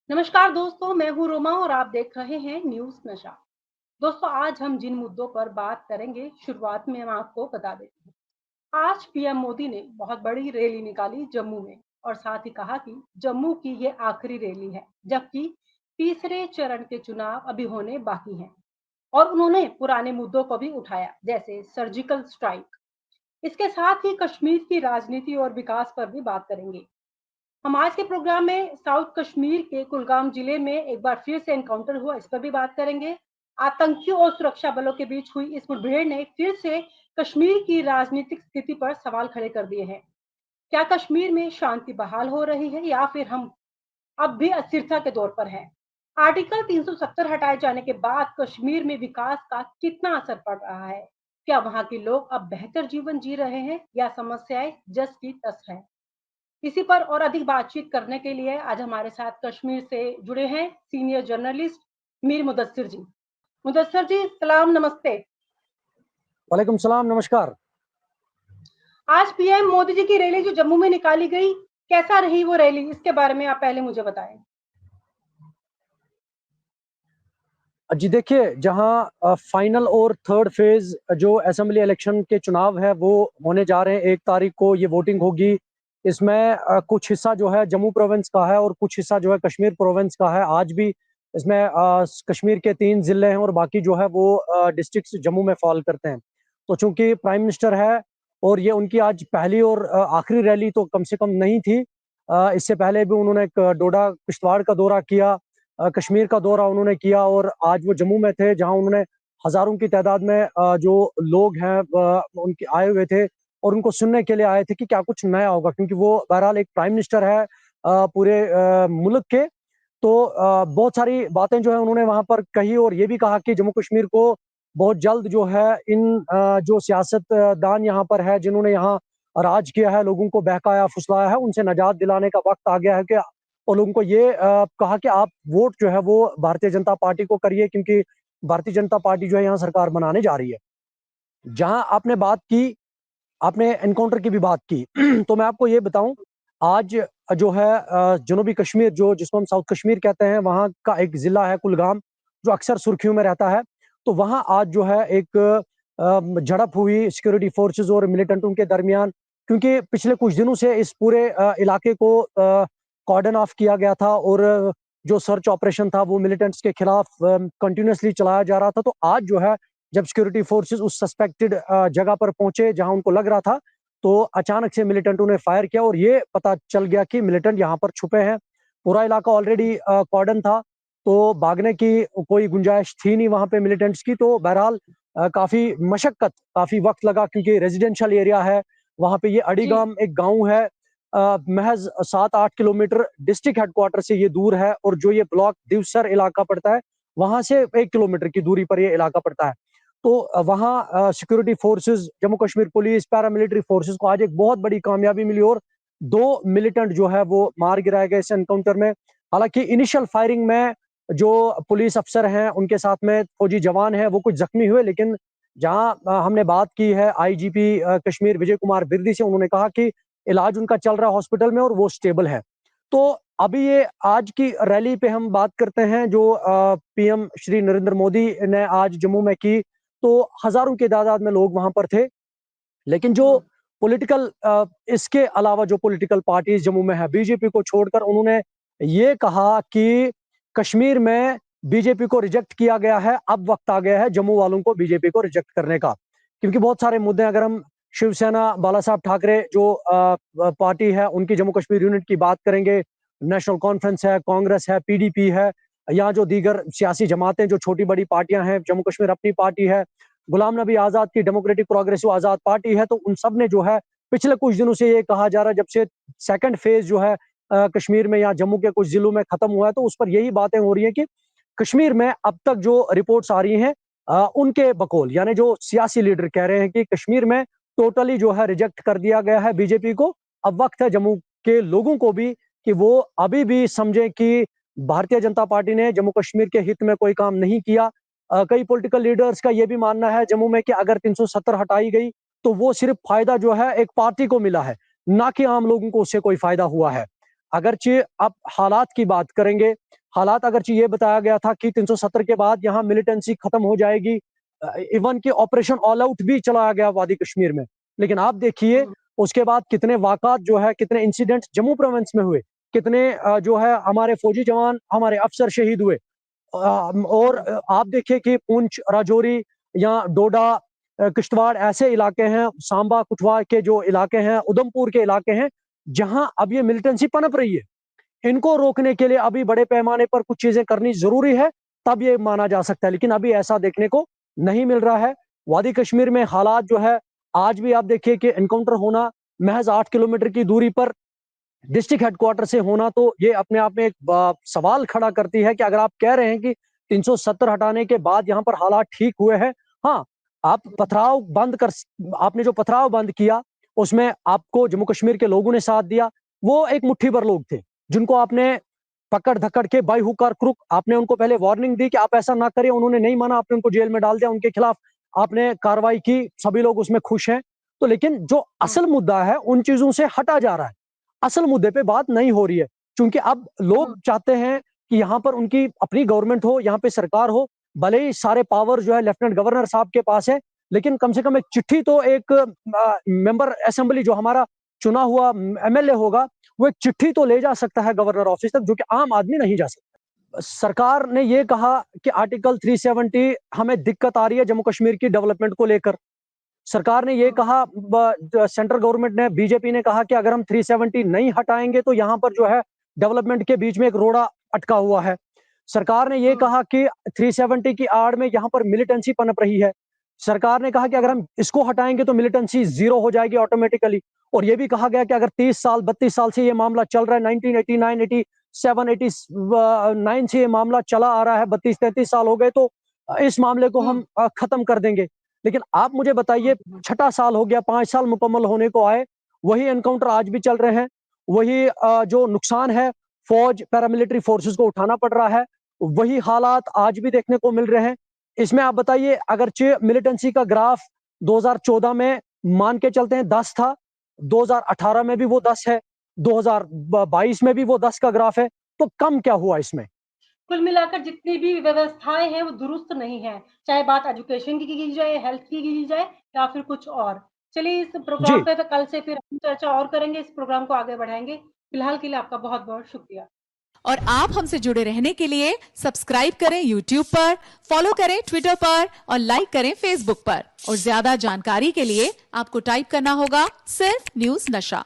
नमस्कार दोस्तों, मैं हूँ रोमा और आप देख रहे हैं न्यूज़ नशा। दोस्तों, आज हम जिन मुद्दों पर बात करेंगे, शुरुआत में मैं आपको बता देती हूँ। आज पीएम मोदी ने बहुत बड़ी रैली निकाली जम्मू में और साथ ही कहा कि जम्मू की ये आखिरी रैली है, जबकि तीसरे चरण के चुनाव अभी होने बाकी हैं। और उन्होंने पुराने मुद्दों को भी उठाया, जैसे सर्जिकल स्ट्राइक। इसके साथ ही कश्मीर की राजनीति और विकास पर भी बात करेंगे। हम आज के प्रोग्राम में साउथ कश्मीर के कुलगाम जिले में एक बार फिर से एनकाउंटर हुआ, इस पर भी बात करेंगे। आतंकियों और सुरक्षा बलों के बीच हुई इस मुठभेड़ ने फिर से कश्मीर की राजनीतिक स्थिति पर सवाल खड़े कर दिए हैं। क्या कश्मीर में शांति बहाल हो रही है या फिर हम अब भी अस्थिरता के दौर पर हैं? आर्टिकल 370 हटाए जाने के बाद कश्मीर में विकास का कितना असर पड़ रहा है? क्या वहां के लोग अब बेहतर जीवन जी रहे हैं या समस्याएं जस की तस है? इसी पर और अधिक बातचीत करने के लिए आज हमारे साथ कश्मीर से जुड़े हैं सीनियर जर्नलिस्ट मीर मुदस्सिर जी। मुदस्सिर जी, सलाम, नमस्ते। वालेकुम सलाम, नमस्कार। आज पीएम मोदी जी की रैली जो जम्मू में निकाली गई, कैसा रही वो रैली? इसके बारे में आप पहले मुझे बताएं। जी देखिए, जहां फाइनल और थर्ड फेज जो असेंबली इलेक्शन के चुनाव है वो होने जा रहे हैं। 1 तारीख को ये वोटिंग होगी। इसमें कुछ हिस्सा जो है जम्मू प्रोविंस का है और कुछ हिस्सा जो है कश्मीर प्रोविंस का है। आज भी इसमें कश्मीर के 3 जिले हैं और बाकी जो है वो डिस्ट्रिक्ट जम्मू में फॉल करते हैं। तो चूंकि प्राइम मिनिस्टर है और ये उनकी आज पहली और आखिरी रैली तो कम से कम नहीं थी। इससे पहले भी उन्होंने एक डोडा किश्तवाड़ का दौरा किया, कश्मीर का दौरा उन्होंने किया और आज वो जम्मू में थे, जहां उन्होंने हजारों की तादाद में जो लोग हैं उनके आए हुए थे और उनको सुनने के लिए आए थे कि क्या कुछ नया होगा, क्योंकि वो बहरहाल एक प्राइम मिनिस्टर है पूरे मुल्क के। तो बहुत सारी बातें जो है उन्होंने वहां पर कही और ये भी कहा कि जम्मू कश्मीर को बहुत जल्द जो है इन जो सियासतदान यहाँ पर है, जिन्होंने यहाँ राज किया है, लोगों को बहकाया फुसलाया है, उनसे निजात दिलाने का वक्त आ गया है। कि और लोगों को ये कहा कि आप वोट जो है वो भारतीय जनता पार्टी को करिए, क्योंकि भारतीय जनता पार्टी जो है यहाँ सरकार बनाने जा रही है। जहां आपने बात की, आपने एनकाउंटर की भी बात की तो मैं आपको ये बताऊं, आज जो है जनूबी कश्मीर जो जिसको हम साउथ कश्मीर कहते हैं, वहां का एक जिला है कुलगाम, जो अक्सर सुर्खियों में रहता है। तो वहां आज जो है एक झड़प हुई सिक्योरिटी फोर्सेस और मिलिटेंटों के दरमियान, क्योंकि पिछले कुछ दिनों से इस पूरे इलाके को कॉर्डन ऑफ किया गया था और जो सर्च ऑपरेशन था वो मिलिटेंट्स के खिलाफ कंटिन्यूसली चलाया जा रहा था। तो आज जो है जब सिक्योरिटी फोर्सेस उस सस्पेक्टेड जगह पर पहुंचे जहां उनको लग रहा था, तो अचानक से मिलिटेंटों ने फायर किया और ये पता चल गया कि मिलिटेंट यहाँ पर छुपे हैं। पूरा इलाका ऑलरेडी कॉर्डन था, तो भागने की कोई गुंजाइश थी नहीं वहां पे मिलिटेंट्स की। तो बहरहाल काफी मशक्कत, काफी वक्त लगा, क्योंकि रेजिडेंशियल एरिया है वहां पे। ये जी। अड़ीगाम एक गांव है, महज 7-8 किलोमीटर डिस्ट्रिक्ट हेडक्वार्टर से ये दूर है और जो ये ब्लॉक दिवसर इलाका पड़ता है वहां से 1 किलोमीटर की दूरी पर ये इलाका पड़ता है। तो वहां security forces, Jammu Kashmir police, paramilitary forces को आज एक बहुत बड़ी कामयाबी मिली और 2 मिलिटेंट जो है वो मार गिराए गए इस एनकाउंटर में। हालांकि इनिशियल फायरिंग में जो पुलिस अफसर हैं, उनके साथ में फौजी जवान हैं, वो कुछ जख्मी हुए। लेकिन जहां हमने बात की है आईजीपी कश्मीर विजय कुमार बिरदी से, उन्होंने कहा कि इलाज उनका चल रहा है हॉस्पिटल में और वो स्टेबल है। तो अभी ये आज की रैली पे हम बात करते हैं जो पीएम श्री नरेंद्र मोदी ने आज जम्मू में की। तो हजारों की तादाद में लोग वहां पर थे। लेकिन जो हम्म। पॉलिटिकल इसके अलावा जो पॉलिटिकल पार्टीज जम्मू में है, बीजेपी को छोड़कर, उन्होंने ये कहा कि कश्मीर में बीजेपी को रिजेक्ट किया गया है, अब वक्त आ गया है जम्मू वालों को बीजेपी को रिजेक्ट करने का। क्योंकि बहुत सारे मुद्दे, अगर हम शिवसेना बाला साहब ठाकरे जो पार्टी है उनकी जम्मू कश्मीर यूनिट की बात करेंगे, नेशनल कॉन्फ्रेंस है, कांग्रेस है, पीडीपी है, या जो दीगर सियासी जमातें जो छोटी बड़ी पार्टियां हैं, जम्मू कश्मीर अपनी पार्टी है, गुलाम नबी आजाद की डेमोक्रेटिक प्रोग्रेसिव आजाद पार्टी है, तो उन सब ने जो है पिछले कुछ दिनों से ये कहा जा रहा है, जब से सेकंड फेज जो है कश्मीर में या जम्मू के कुछ जिलों में खत्म हुआ है, तो उस पर यही बातें हो रही है कि कश्मीर में अब तक जो रिपोर्ट्स आ रही हैं उनके बकौल, यानी जो सियासी लीडर कह रहे हैं कि कश्मीर में टोटली जो है रिजेक्ट कर दिया गया है बीजेपी को। अब वक्त है जम्मू के लोगों को भी कि वो अभी भी समझें कि भारतीय जनता पार्टी ने जम्मू कश्मीर के हित में कोई काम नहीं किया। कई पॉलिटिकल लीडर्स का यह भी मानना है जम्मू में कि अगर 370 हटाई गई तो वो सिर्फ फायदा जो है एक पार्टी को मिला है, ना कि आम लोगों को उससे कोई फायदा हुआ है। अगरचे अब हालात की बात करेंगे हालात अगरचे ये बताया गया था कि 370 के बाद यहाँ मिलिटेंसी खत्म हो जाएगी, इवन कि ऑपरेशन ऑल आउट भी चलाया गया वादी कश्मीर में, लेकिन आप देखिए उसके बाद कितने वाक़ात जो है, कितने इंसिडेंट जम्मू प्रोविंस में हुए, कितने जो है हमारे फौजी जवान, हमारे अफसर शहीद हुए। और आप देखिए कि पुंछ, राजौरी या डोडा, किश्तवाड़ ऐसे इलाके हैं, सांबा, कठुआ के जो इलाके हैं, उधमपुर के इलाके हैं, जहां अब ये मिलिटेंसी पनप रही है। इनको रोकने के लिए अभी बड़े पैमाने पर कुछ चीजें करनी जरूरी है, तब ये माना जा सकता है, लेकिन अभी ऐसा देखने को नहीं मिल रहा है। वादी कश्मीर में हालात जो है, आज भी आप देखिए कि एनकाउंटर होना महज 8 किलोमीटर की दूरी पर डिस्ट्रिक्ट हेडक्वार्टर से होना, तो ये अपने आप में एक सवाल खड़ा करती है कि अगर आप कह रहे हैं कि 370 हटाने के बाद यहाँ पर हालात ठीक हुए हैं, हाँ, आप पथराव बंद कर, आपने जो पथराव बंद किया उसमें आपको जम्मू कश्मीर के लोगों ने साथ दिया। वो एक मुट्ठी भर लोग थे जिनको आपने पकड़ धकड़ के बाई हुक और क्रुक आपने उनको पहले वार्निंग दी कि आप ऐसा ना करें, उन्होंने नहीं माना, आपने उनको जेल में डाल दिया, उनके खिलाफ आपने कार्रवाई की, सभी लोग उसमें खुश हैं। तो लेकिन जो असल मुद्दा है उन चीजों से हटा जा रहा है, असल मुद्दे पे बात नहीं हो रही है, क्योंकि अब लोग चाहते हैं कि यहाँ पर उनकी अपनी गवर्नमेंट हो, यहाँ पे सरकार हो, भले ही सारे पावर जो है लेफ्टिनेंट गवर्नर साहब के पास है, लेकिन कम से कम एक चिट्ठी तो एक मेंबर असेंबली जो हमारा चुना हुआ एमएलए होगा, वो एक चिट्ठी तो ले जा सकता है गवर्नर ऑफिस तक, जो कि आम आदमी नहीं जा सकता। सरकार ने ये कहा कि आर्टिकल 370 हमें दिक्कत आ रही है जम्मू कश्मीर की डेवलपमेंट को लेकर। सरकार ने ये कहा, सेंट्रल गवर्नमेंट ने, बीजेपी ने कहा कि अगर हम 370 नहीं हटाएंगे तो यहाँ पर जो है डेवलपमेंट के बीच में एक रोड़ा अटका हुआ है। सरकार ने ये कहा कि 370 की आड़ में यहाँ पर मिलिटेंसी पनप रही है। सरकार ने कहा कि अगर हम इसको हटाएंगे तो मिलिटेंसी जीरो हो जाएगी ऑटोमेटिकली। और ये भी कहा गया कि अगर 30 साल 32 साल से ये मामला चल रहा है, 1989 87 89 से ये मामला चला आ रहा है, 32-33 साल हो गए, तो इस मामले को हम खत्म कर देंगे। लेकिन आप मुझे बताइए, छठा साल हो गया, 5 साल मुकम्मल होने को आए, वही एनकाउंटर आज भी चल रहे हैं, वही जो नुकसान है फौज पैरामिलिट्री फोर्सेस को उठाना पड़ रहा है, वही हालात आज भी देखने को मिल रहे हैं। इसमें आप बताइए, अगरचे मिलिटेंसी का ग्राफ 2014 में मान के चलते हैं 10 था, 2018 में भी वो 10 है, 2022 में भी वो 10 का ग्राफ है, तो कम क्या हुआ इसमें? कुल मिलाकर जितनी भी व्यवस्थाएं हैं वो दुरुस्त नहीं है, चाहे बात एजुकेशन की जाए, हेल्थ की जाए या फिर कुछ और। चलिए, इस प्रोग्राम जी। पे तो कल से फिर हम चर्चा और करेंगे, इस प्रोग्राम को आगे बढ़ाएंगे। फिलहाल के लिए आपका बहुत बहुत शुक्रिया। और आप हमसे जुड़े रहने के लिए सब्सक्राइब करें YouTube पर, फॉलो करें ट्विटर पर और लाइक करें Facebook पर। और ज्यादा जानकारी के लिए आपको टाइप करना होगा सिर्फ न्यूज नशा।